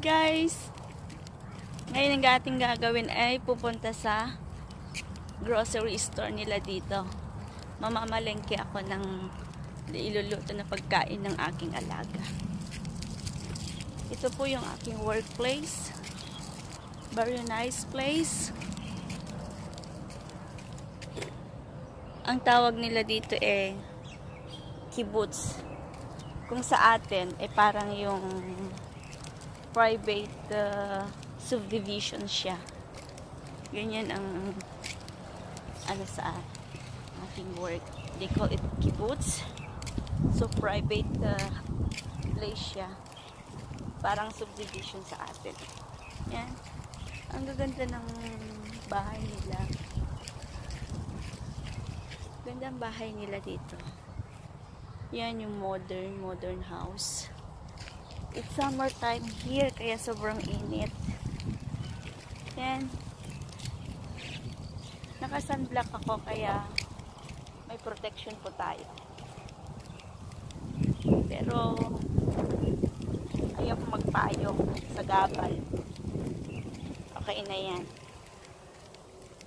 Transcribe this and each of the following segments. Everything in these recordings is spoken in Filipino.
guys! Ngayon ang ating gagawin ay pupunta sa grocery store nila dito. Mamamalengke ako ng iluluto na pagkain ng aking alaga. Ito po yung aking workplace. Very nice place. Ang tawag nila dito eh kibbutz. Kung sa atin ay parang yung private subdivision siya. Ganyan ang ano sa aking work. They call it kibbutz. So private place siya. Parang subdivision sa atin. Yan. Ang gaganda ng bahay nila. Ganda ang bahay nila dito. Yan yung modern house. It's summertime here, kaya sobrang init. Yan. Naka-sunblock ako, kaya may protection po tayo. Pero ayaw ko magpayok sa gabal. Okay na yan.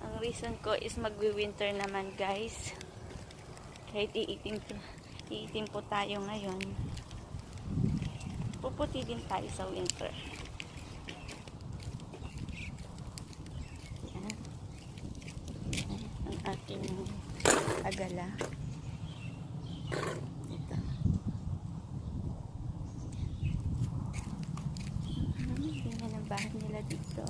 Ang reason ko is magwi-winter naman, guys. Kahit iitim po tayo ngayon, puputi din tayo sa winter. Yan. Ang ating agala. Ito. Tingnan ang bahay nila dito.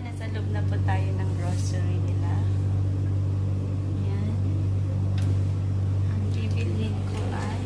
Nasa loob na po tayo ng grocery nila. Yan. Ang bibilhin ko ay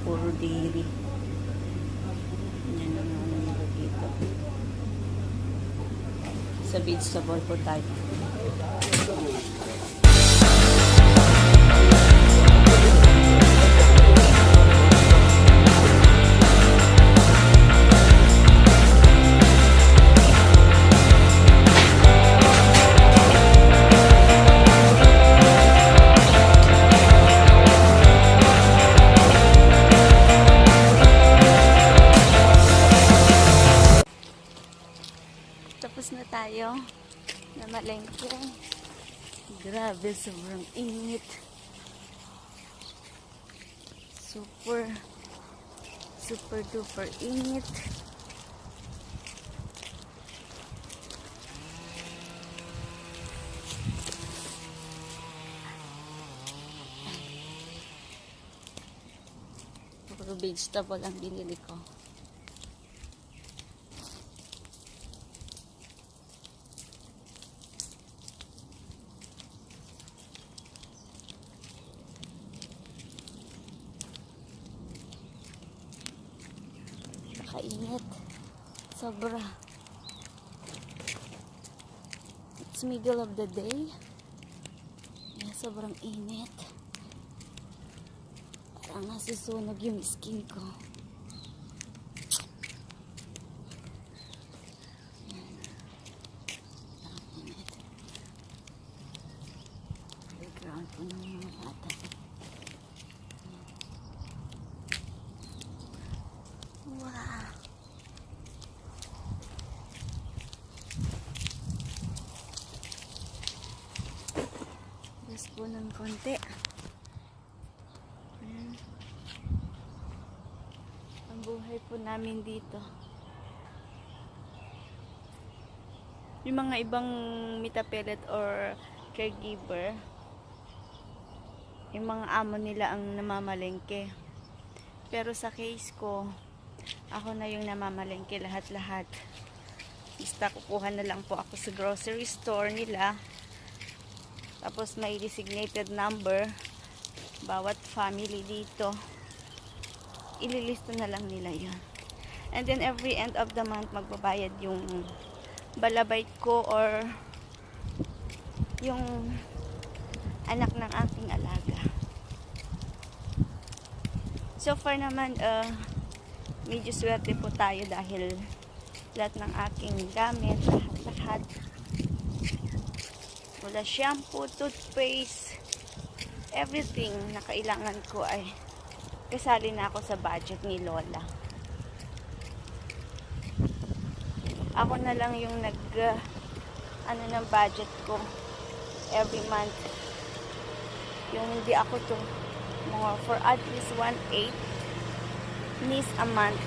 puro dairy. Yan ang mga dito. Sa vegetable po tayo. Tapos na tayo na malengke. Grabe, sobrang init. Super duper init. Puro vegetable ang binili ko. Kainit. Sobra. It's middle of the day. Yeah, sobrang init. Parang nasusunog yung skin ko. Parang init. Background po ng mga bata. Wow. Just po ng konti. Ayan. Ang buhay po namin dito. yung mga ibang mitapelet or caregiver, yung mga amo nila ang namamalengke. Pero sa case ko, ako na yung namamalengke lahat-lahat. Basta kukuha na lang po ako sa grocery store nila. Tapos may designated number bawat family dito. Ililista na lang nila yun. And then every end of the month magbabayad yung balabait ko or yung anak ng aking alaga. So far naman, medyo swerte po tayo dahil lahat ng aking gamit, lahat-lahat, mula shampoo, toothpaste, everything na kailangan ko ay kasali na ako sa budget ni Lola. Ako na lang yung ng budget ko every month. Yung hindi ako to more for at least 1/8 needs a month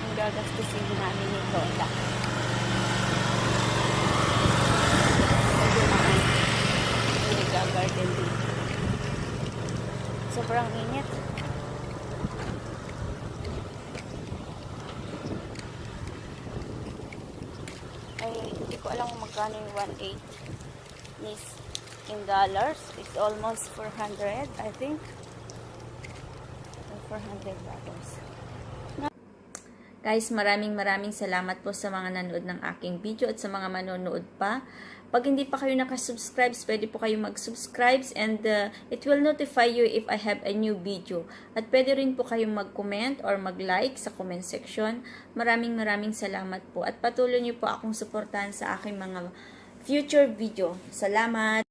yung gagastusin namin ni Lola. Yung nag-garden dito. Sobrang init. Ay, hindi ko alam kung magkano yung 1/8 needs in dollars. It's almost 400, I think. $400. Guys, maraming salamat po sa mga nanood ng aking video at sa mga manonood pa. Pag hindi pa kayo nakasubscribe, pwede po kayo mag-subscribe and it will notify you if I have a new video. At pwede rin po kayong mag-comment or mag-like sa comment section. Maraming salamat po at patuloy niyo po akong suportahan sa aking mga future video. Salamat!